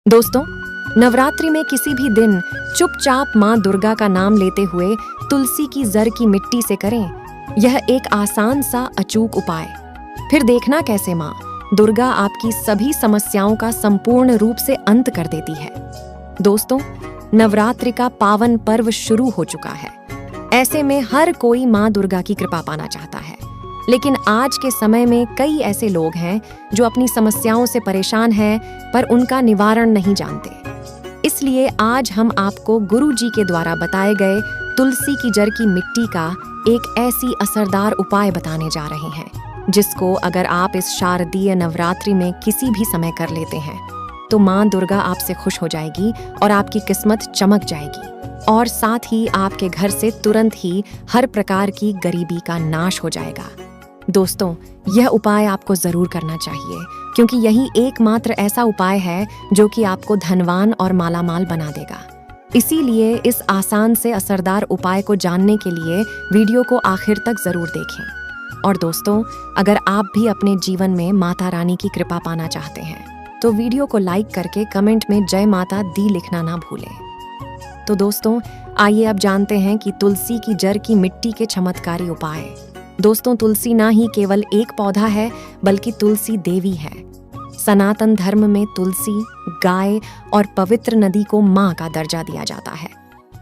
दोस्तों, नवरात्रि में किसी भी दिन चुपचाप माँ दुर्गा का नाम लेते हुए तुलसी की जर की मिट्टी से करें। यह एक आसान सा अचूक उपाय। फिर देखना कैसे माँ दुर्गा आपकी सभी समस्याओं का संपूर्ण रूप से अंत कर देती है। दोस्तों, नवरात्रि का पावन पर्व शुरू हो चुका है। ऐसे में हर कोई माँ दुर्गा की कृपा पाना चाहता है, लेकिन आज के समय में कई ऐसे लोग हैं जो अपनी समस्याओं से परेशान हैं पर उनका निवारण नहीं जानते। इसलिए आज हम आपको गुरु जी के द्वारा बताए गए तुलसी की जड़ की मिट्टी का एक ऐसी असरदार उपाय बताने जा रहे हैं, जिसको अगर आप इस शारदीय नवरात्रि में किसी भी समय कर लेते हैं तो माँ दुर्गा आपसे खुश हो जाएगी और आपकी किस्मत चमक जाएगी और साथ ही आपके घर से तुरंत ही हर प्रकार की गरीबी का नाश हो जाएगा। दोस्तों, यह उपाय आपको जरूर करना चाहिए, क्योंकि यही एकमात्र ऐसा उपाय है जो कि आपको धनवान और मालामाल बना देगा। इसीलिए इस आसान से असरदार उपाय को जानने के लिए वीडियो को आखिर तक जरूर देखें। और दोस्तों, अगर आप भी अपने जीवन में माता रानी की कृपा पाना चाहते हैं तो वीडियो को लाइक करके कमेंट में जय माता दी लिखना ना भूलें। तो दोस्तों, आइए अब जानते हैं कि तुलसी की जड़ की मिट्टी के चमत्कारी उपाय। दोस्तों, तुलसी ना ही केवल एक पौधा है बल्कि तुलसी देवी है। सनातन धर्म में तुलसी, गाय और पवित्र नदी को माँ का दर्जा दिया जाता है।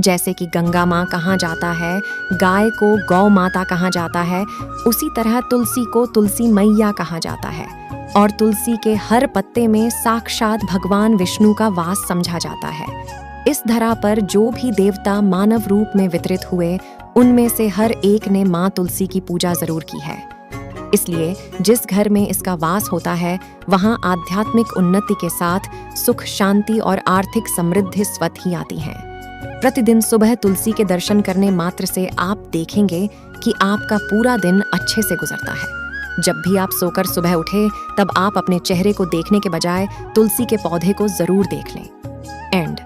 जैसे कि गंगा माँ कहा जाता है, गाय को गौ माता कहा जाता है, उसी तरह तुलसी को तुलसी मैया कहा जाता है। और तुलसी के हर पत्ते में साक्षात भगवान विष्णु का वास समझा जाता है। इस धरा पर जो भी देवता मानव रूप में वितरित हुए, उनमें से हर एक ने माँ तुलसी की पूजा जरूर की है। इसलिए जिस घर में इसका वास होता है, वहाँ आध्यात्मिक उन्नति के साथ सुख, शांति और आर्थिक समृद्धि स्वतः ही आती है। प्रतिदिन सुबह तुलसी के दर्शन करने मात्र से आप देखेंगे कि आपका पूरा दिन अच्छे से गुजरता है। जब भी आप सोकर सुबह उठे, तब आप अपने चेहरे को देखने के बजाय तुलसी के पौधे को जरूर देख लें। एंड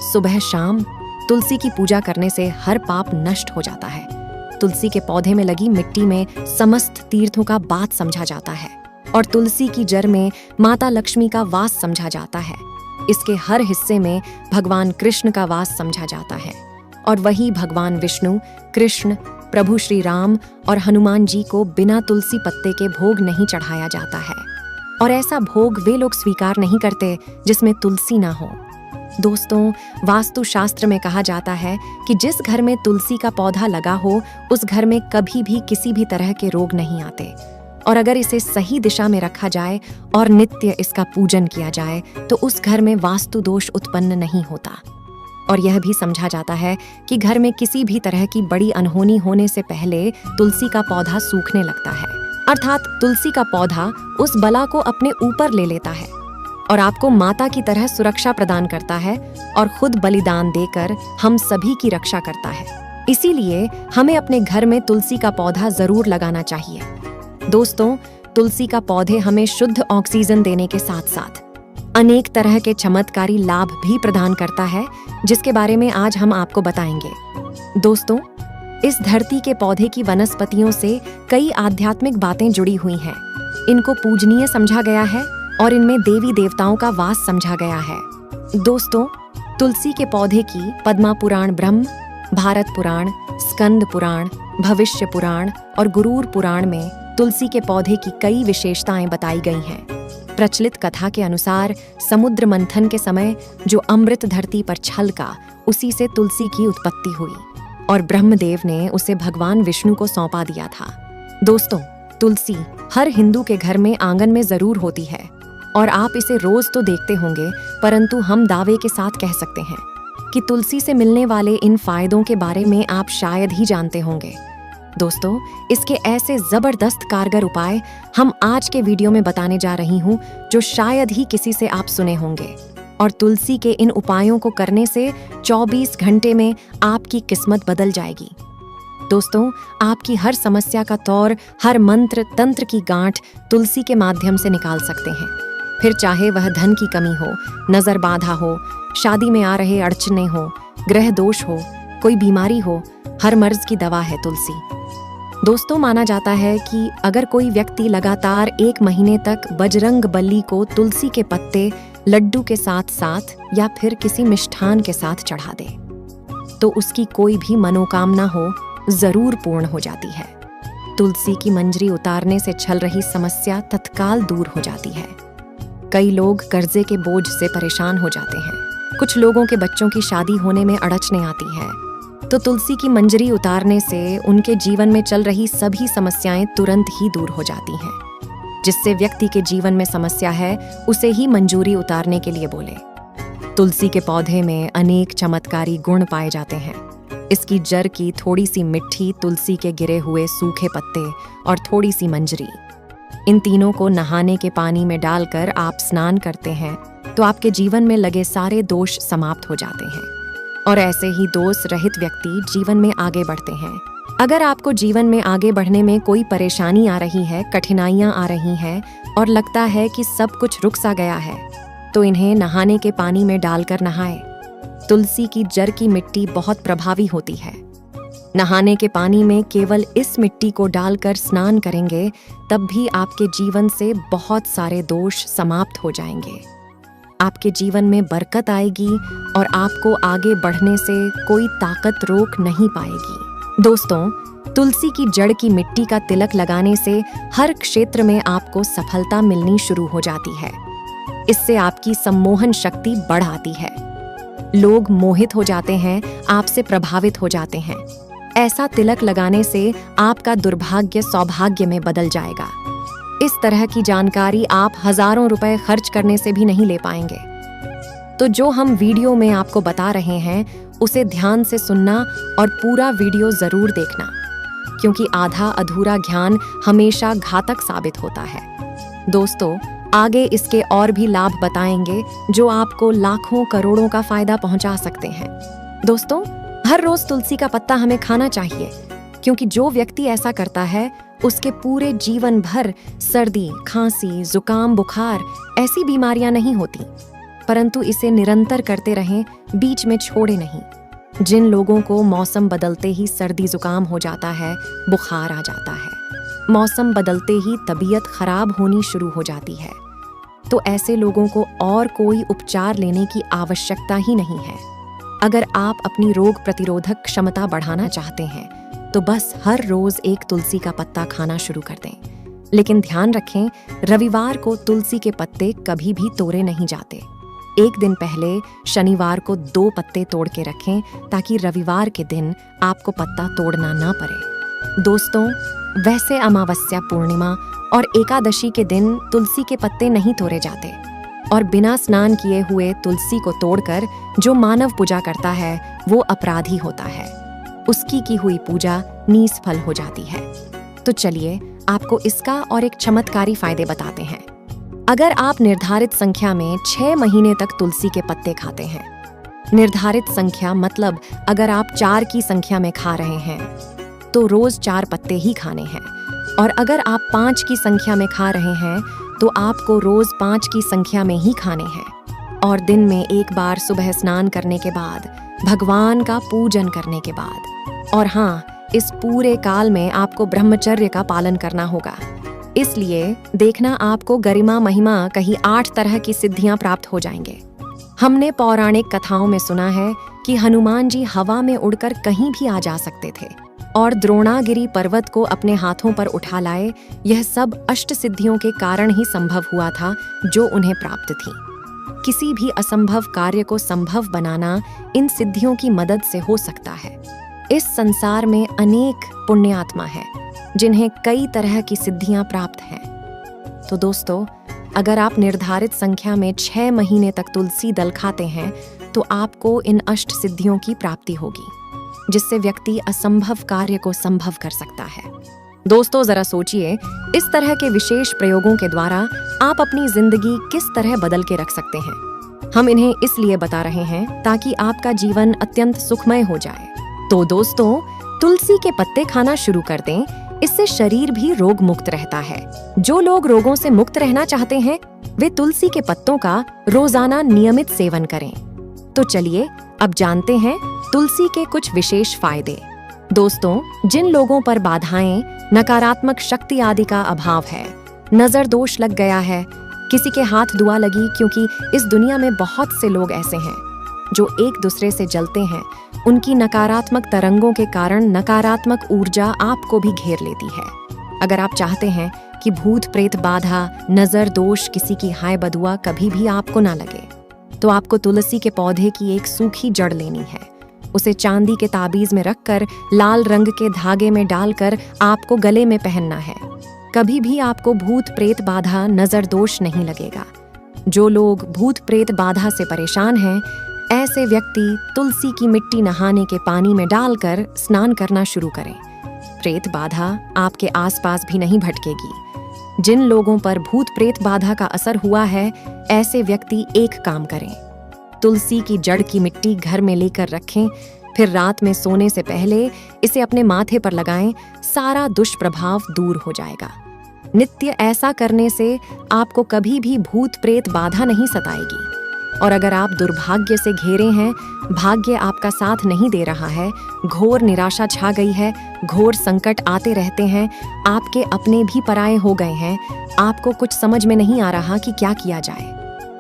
सुबह शाम तुलसी की पूजा करने से हर पाप नष्ट हो जाता है। तुलसी के पौधे में लगी मिट्टी में समस्त तीर्थों का बात समझा जाता है और तुलसी की जड़ में माता लक्ष्मी का वास समझा जाता है। इसके हर हिस्से में भगवान कृष्ण का वास समझा जाता है और वही भगवान विष्णु, कृष्ण, प्रभु श्री राम और हनुमान जी को बिना तुलसी पत्ते के भोग नहीं चढ़ाया जाता है। और ऐसा भोग वे लोग स्वीकार नहीं करते जिसमें तुलसी ना हो। दोस्तों, वास्तु शास्त्र में कहा जाता है कि जिस घर में तुलसी का पौधा लगा हो, उस घर में कभी भी किसी भी तरह के रोग नहीं आते। और अगर इसे सही दिशा में रखा जाए और नित्य इसका पूजन किया जाए तो उस घर में वास्तु दोष उत्पन्न नहीं होता। और यह भी समझा जाता है कि घर में किसी भी तरह की बड़ी अनहोनी होने से पहले तुलसी का पौधा सूखने लगता है, अर्थात तुलसी का पौधा उस बला को अपने ऊपर ले लेता है और आपको माता की तरह सुरक्षा प्रदान करता है और खुद बलिदान देकर हम सभी की रक्षा करता है। इसीलिए हमें अपने घर में तुलसी का पौधा जरूर लगाना चाहिए। दोस्तों, तुलसी का पौधे हमें शुद्ध ऑक्सीजन देने के साथ साथ अनेक तरह के चमत्कारी लाभ भी प्रदान करता है, जिसके बारे में आज हम आपको बताएंगे। दोस्तों, इस धरती के पौधे की वनस्पतियों से कई आध्यात्मिक बातें जुड़ी हुई हैं। इनको पूजनीय समझा गया है और इनमें देवी देवताओं का वास समझा गया है। दोस्तों, तुलसी के पौधे की पद्मा पुराण, ब्रह्म, भारत पुराण, स्कंद पुराण, भविष्य पुराण और गुरूर पुराण में तुलसी के पौधे की कई विशेषताएं बताई गई हैं। प्रचलित कथा के अनुसार समुद्र मंथन के समय जो अमृत धरती पर छलका, उसी से तुलसी की उत्पत्ति हुई और ब्रह्मदेव ने उसे भगवान विष्णु को सौंपा दिया था। दोस्तों, तुलसी हर हिंदू के घर में आंगन में जरूर होती है और आप इसे रोज तो देखते होंगे, परंतु हम दावे के साथ कह सकते हैं कि तुलसी से मिलने वाले इन फायदों के बारे में आप शायद ही जानते होंगे। दोस्तों, इसके ऐसे जबरदस्त कारगर उपाय हम आज के वीडियो में बताने जा रही हूँ, जो शायद ही किसी से आप सुने होंगे। और तुलसी के इन उपायों को करने से 24 घंटे में आपकी किस्मत बदल जाएगी। दोस्तों, आपकी हर समस्या का तौर, हर मंत्र तंत्र की गांठ तुलसी के माध्यम से निकाल सकते हैं। फिर चाहे वह धन की कमी हो, नजर बाधा हो, शादी में आ रहे अड़चने हो, ग्रह दोष हो, कोई बीमारी हो, हर मर्ज की दवा है तुलसी। दोस्तों, माना जाता है कि अगर कोई व्यक्ति लगातार 1 महीने तक बजरंग बली को तुलसी के पत्ते लड्डू के साथ साथ या फिर किसी मिष्ठान के साथ चढ़ा दे तो उसकी कोई भी मनोकामना हो जरूर पूर्ण हो जाती है। तुलसी की मंजरी उतारने से चल रही समस्या तत्काल दूर हो जाती है। कई लोग कर्जे के बोझ से परेशान हो जाते हैं। कुछ लोगों के बच्चों की शादी होने में अड़चनें आती है, तो तुलसी की मंजरी उतारने से उनके जीवन में चल रही सभी समस्याएं तुरंत ही दूर हो जाती हैं। जिससे व्यक्ति के जीवन में समस्या है उसे ही मंजूरी उतारने के लिए बोले। तुलसी के पौधे में अनेक चमत्कारी गुण पाए जाते हैं। इसकी जड़ की थोड़ी सी मिट्टी, तुलसी के गिरे हुए सूखे पत्ते और थोड़ी सी मंजरी, इन तीनों को नहाने के पानी में डालकर आप स्नान करते हैं तो आपके जीवन में लगे सारे दोष समाप्त हो जाते हैं और ऐसे ही दोष रहित व्यक्ति जीवन में आगे बढ़ते हैं। अगर आपको जीवन में आगे बढ़ने में कोई परेशानी आ रही है, कठिनाइयां आ रही हैं और लगता है कि सब कुछ रुक सा गया है, तो इन्हें नहाने के पानी में डालकर नहाएं। तुलसी की जड़ की मिट्टी बहुत प्रभावी होती है। नहाने के पानी में केवल इस मिट्टी को डालकर स्नान करेंगे तब भी आपके जीवन से बहुत सारे दोष समाप्त हो जाएंगे। आपके जीवन में बरकत आएगी और आपको आगे बढ़ने से कोई ताकत रोक नहीं पाएगी। दोस्तों, तुलसी की जड़ की मिट्टी का तिलक लगाने से हर क्षेत्र में आपको सफलता मिलनी शुरू हो जाती है। इससे आपकी सम्मोहन शक्ति बढ़ आती है। लोग मोहित हो जाते हैं, आपसे प्रभावित हो जाते हैं। ऐसा तिलक लगाने से आपका दुर्भाग्य सौभाग्य में बदल जाएगा। इस तरह की जानकारी आप हजारों रुपए खर्च करने से भी नहीं ले पाएंगे। तो जो हम वीडियो में आपको बता रहे हैं उसे ध्यान से सुनना और पूरा वीडियो जरूर देखना, क्योंकि आधा अधूरा ज्ञान हमेशा घातक साबित होता है। दोस्तों, आगे इसके और भी लाभ बताएंगे जो आपको लाखों करोड़ों का फायदा पहुंचा सकते हैं। दोस्तों, हर रोज तुलसी का पत्ता हमें खाना चाहिए, क्योंकि जो व्यक्ति ऐसा करता है उसके पूरे जीवन भर सर्दी, खांसी, जुकाम, बुखार ऐसी बीमारियां नहीं होती, परंतु इसे निरंतर करते रहें, बीच में छोड़े नहीं। जिन लोगों को मौसम बदलते ही सर्दी जुकाम हो जाता है, बुखार आ जाता है, मौसम बदलते ही तबीयत खराब होनी शुरू हो जाती है, तो ऐसे लोगों को और कोई उपचार लेने की आवश्यकता ही नहीं है। अगर आप अपनी रोग प्रतिरोधक क्षमता बढ़ाना चाहते हैं तो बस हर रोज एक तुलसी का पत्ता खाना शुरू कर दें। लेकिन ध्यान रखें, रविवार को तुलसी के पत्ते कभी भी तोड़े नहीं जाते। एक दिन पहले शनिवार को 2 पत्ते तोड़ के रखें ताकि रविवार के दिन आपको पत्ता तोड़ना ना पड़े। दोस्तों, वैसे अमावस्या, पूर्णिमा और एकादशी के दिन तुलसी के पत्ते नहीं तोड़े जाते और बिना स्नान किए हुए तुलसी को तोड़कर जो मानव पूजा करता है वो अपराधी होता है। उसकी की हुई पूजा निष्फल हो जाती है। तो चलिए आपको इसका और एक चमत्कारी फायदे बताते हैं। अगर आप निर्धारित संख्या में 6 महीने तक तुलसी के पत्ते खाते हैं, निर्धारित संख्या मतलब अगर आप 4 की संख्या में खा रहे हैं तो रोज 4 पत्ते ही खाने हैं, और अगर आप 5 की संख्या में खा रहे हैं तो आपको रोज 5 की संख्या में ही खाने हैं, और दिन में एक बार सुबह स्नान करने के बाद, भगवान का पूजन करने के बाद। और हाँ, इस पूरे काल में आपको ब्रह्मचर्य का पालन करना होगा। इसलिए देखना, आपको गरिमा महिमा कहीं 8 तरह की सिद्धियां प्राप्त हो जाएंगे। हमने पौराणिक कथाओं में सुना है कि हनुमान जी हवा में उड़कर कहीं भी आ जा सकते थे और द्रोणागिरी पर्वत को अपने हाथों पर उठा लाए। यह सब अष्ट सिद्धियों के कारण ही संभव हुआ था जो उन्हें प्राप्त थी। किसी भी असंभव कार्य को संभव बनाना इन सिद्धियों की मदद से हो सकता है। इस संसार में अनेक पुण्यात्मा हैं जिन्हें कई तरह की सिद्धियां प्राप्त हैं। तो दोस्तों, अगर आप निर्धारित संख्या में 6 महीने तक तुलसी दल खाते हैं तो आपको इन अष्ट सिद्धियों की प्राप्ति होगी, जिससे व्यक्ति असंभव कार्य को संभव कर सकता है। दोस्तों, जरा सोचिए, इस तरह के विशेष प्रयोगों के द्वारा आप अपनी जिंदगी किस तरह बदल के रख सकते हैं। हम इन्हें इसलिए बता रहे हैं ताकि आपका जीवन अत्यंत सुखमय हो जाए। तो दोस्तों, तुलसी के पत्ते खाना शुरू कर दें, इससे शरीर भी रोग मुक्त रहता है। जो लोग रोगों से मुक्त रहना चाहते हैं वे तुलसी के पत्तों का रोजाना नियमित सेवन करें। तो चलिए अब जानते हैं तुलसी के कुछ विशेष फायदे। दोस्तों, जिन लोगों पर बाधाएं, नकारात्मक शक्ति आदि का अभाव है, नजर दोष लग गया है, किसी के हाथ दुआ लगी, क्योंकि इस दुनिया में बहुत से लोग ऐसे हैं जो एक दूसरे से जलते हैं। उनकी नकारात्मक तरंगों के कारण नकारात्मक ऊर्जा आपको भी घेर लेती है। अगर आप चाहते हैं कि भूत प्रेत बाधा, नजर दोष, किसी की हाय बदुआ कभी भी आपको ना लगे, तो आपको तुलसी के पौधे की एक सूखी जड़ लेनी है। उसे चांदी के ताबीज में रखकर लाल रंग के धागे में डालकर आपको गले में पहनना है। कभी भी आपको भूत प्रेत बाधा, नजर दोष नहीं लगेगा। जो लोग भूत प्रेत बाधा से परेशान हैं, ऐसे व्यक्ति तुलसी की मिट्टी नहाने के पानी में डालकर स्नान करना शुरू करें। प्रेत बाधा आपके आसपास भी नहीं भटकेगी। जिन लोगों पर भूत प्रेत बाधा का असर हुआ है, ऐसे व्यक्ति एक काम करें, तुलसी की जड़ की मिट्टी घर में लेकर रखें, फिर रात में सोने से पहले इसे अपने माथे पर लगाएं। सारा दुष्प्रभाव दूर हो जाएगा। नित्य ऐसा करने से आपको कभी भी भूत प्रेत बाधा नहीं सताएगी। और अगर आप दुर्भाग्य से घिरे हैं, भाग्य आपका साथ नहीं दे रहा है, घोर निराशा छा गई है, घोर संकट आते रहते हैं, आपके अपने भी पराये हो गए हैं, आपको कुछ समझ में नहीं आ रहा कि क्या किया जाए,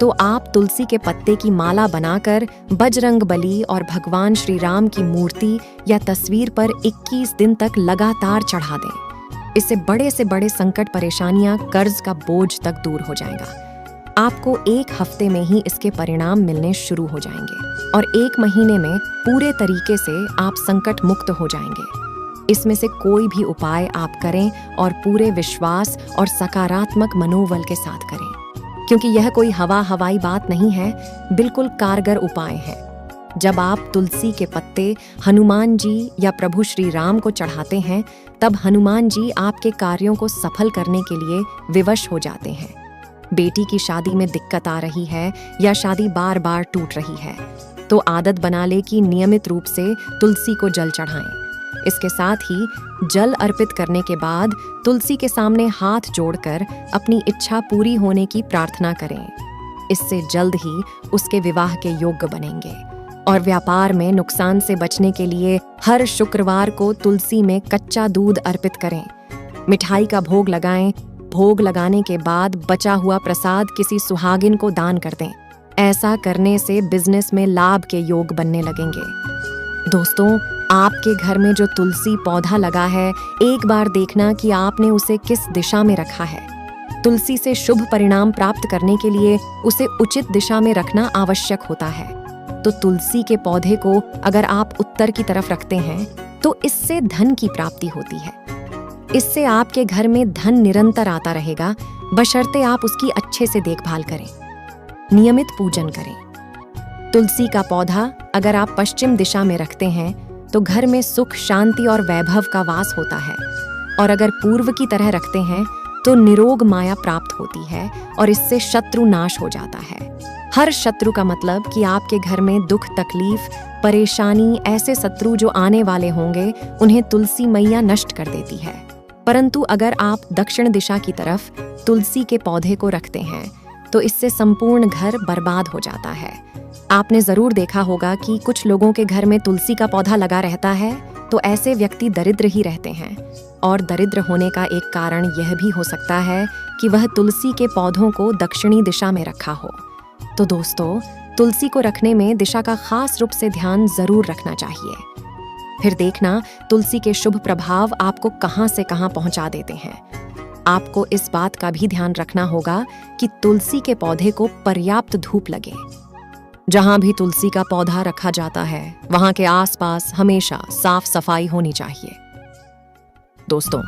तो आप तुलसी के पत्ते की माला बनाकर बजरंगबली और भगवान श्री राम की मूर्ति या तस्वीर पर 21 दिन तक लगातार चढ़ा दें। इससे बड़े से बड़े संकट, परेशानियां, कर्ज का बोझ तक दूर हो जाएगा। आपको 1 हफ्ते में ही इसके परिणाम मिलने शुरू हो जाएंगे और 1 महीने में पूरे तरीके से आप संकट मुक्त हो जाएंगे। इसमें से कोई भी उपाय आप करें और पूरे विश्वास और सकारात्मक मनोबल के साथ करें, क्योंकि यह कोई हवाई बात नहीं है, बिल्कुल कारगर उपाय है। जब आप तुलसी के पत्ते हनुमान जी या प्रभु श्री राम को चढ़ाते हैं, तब हनुमान जी आपके कार्यों को सफल करने के लिए विवश हो जाते हैं। बेटी की शादी में दिक्कत आ रही है या शादी बार बार टूट रही है, तो आदत बना ले कि नियमित रूप से तुलसी को जल चढ़ाएं। इसके साथ ही जल अर्पित करने के बाद तुलसी के सामने हाथ जोड़कर अपनी इच्छा पूरी होने की प्रार्थना करें। इससे जल्द ही उसके विवाह के योग्य बनेंगे। और व्यापार में नुकसान से बचने के लिए हर शुक्रवार को तुलसी में कच्चा दूध अर्पित करें। मिठाई का भोग लगाएं। भोग लगाने के बाद बचा हुआ प्रसाद किसी सुहागिन को दान कर दें। ऐसा करने से बिजनेस में लाभ के योग बनने लगेंगे। दोस्तों, आपके घर में जो तुलसी पौधा लगा है, एक बार देखना कि आपने उसे किस दिशा में रखा है। तुलसी से शुभ परिणाम प्राप्त करने के लिए उसे उचित दिशा में रखना आवश्यक होता है। तो तुलसी के पौधे को अगर आप उत्तर की तरफ रखते हैं, तो इससे धन की प्राप्ति होती है। इससे आपके घर में धन निरंतर आता रहेगा, बशर्ते आप उसकी अच्छे से देखभाल करें, नियमित पूजन करें। तुलसी का पौधा अगर आप पश्चिम दिशा में रखते हैं, तो घर में सुख, शांति और वैभव का वास होता है। और अगर पूर्व की तरह रखते हैं, तो निरोग माया प्राप्त होती है और इससे शत्रु नाश हो जाता है। हर शत्रु का मतलब कि आपके घर में दुख, तकलीफ, परेशानी, ऐसे शत्रु जो आने वाले होंगे, उन्हें तुलसी मैया नष्ट कर देती है। परंतु अगर आप दक्षिण दिशा की तरफ तुलसी के पौधे को रखते हैं, तो इससे संपूर्ण घर बर्बाद हो जाता है। आपने जरूर देखा होगा कि कुछ लोगों के घर में तुलसी का पौधा लगा रहता है, तो ऐसे व्यक्ति दरिद्र ही रहते हैं। और दरिद्र होने का एक कारण यह भी हो सकता है कि वह तुलसी के पौधों को दक्षिणी दिशा में रखा हो। तो दोस्तों, तुलसी को रखने में दिशा का खास रूप से ध्यान जरूर रखना चाहिए। फिर देखना तुलसी के शुभ प्रभाव आपको कहां से कहां पहुंचा देते हैं। आपको इस बात का भी ध्यान रखना होगा कि तुलसी के पौधे को पर्याप्त धूप लगे। जहां भी तुलसी का पौधा रखा जाता है, वहां के आसपास हमेशा साफ सफाई होनी चाहिए। दोस्तों,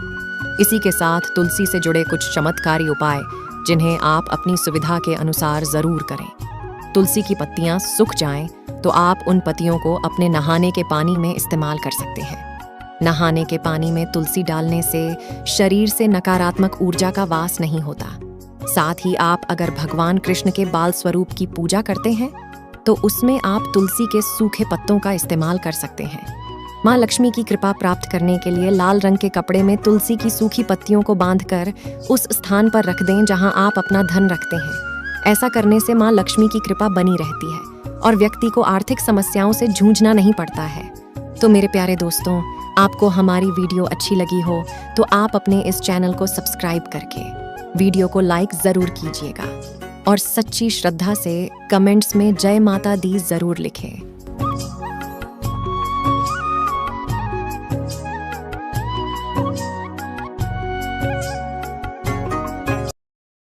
इसी के साथ तुलसी से जुड़े कुछ चमत्कारी उपाय जिन्हें आप अपनी सुविधा के अनुसार जरूर करें। तुलसी की पत्तियां सूख जाएं, तो आप उन पत्तियों को अपने नहाने के पानी में इस्तेमाल कर सकते हैं। नहाने के पानी में तुलसी डालने से शरीर से नकारात्मक ऊर्जा का वास नहीं होता। साथ ही आप अगर भगवान कृष्ण के बाल स्वरूप की पूजा करते हैं, तो उसमें आप तुलसी के सूखे पत्तों का इस्तेमाल कर सकते हैं। माँ लक्ष्मी की कृपा प्राप्त करने के लिए लाल रंग के कपड़े में तुलसी की सूखी पत्तियों को बांधकर उस स्थान पर रख दें जहां आप अपना धन रखते हैं। ऐसा करने से माँ लक्ष्मी की कृपा बनी रहती है और व्यक्ति को आर्थिक समस्याओं से जूझना नहीं पड़ता है। तो मेरे प्यारे दोस्तों, आपको हमारी वीडियो अच्छी लगी हो तो आप अपने इस चैनल को सब्सक्राइब करके वीडियो को लाइक जरूर कीजिएगा। और सच्ची श्रद्धा से कमेंट्स में जय माता दी जरूर लिखें।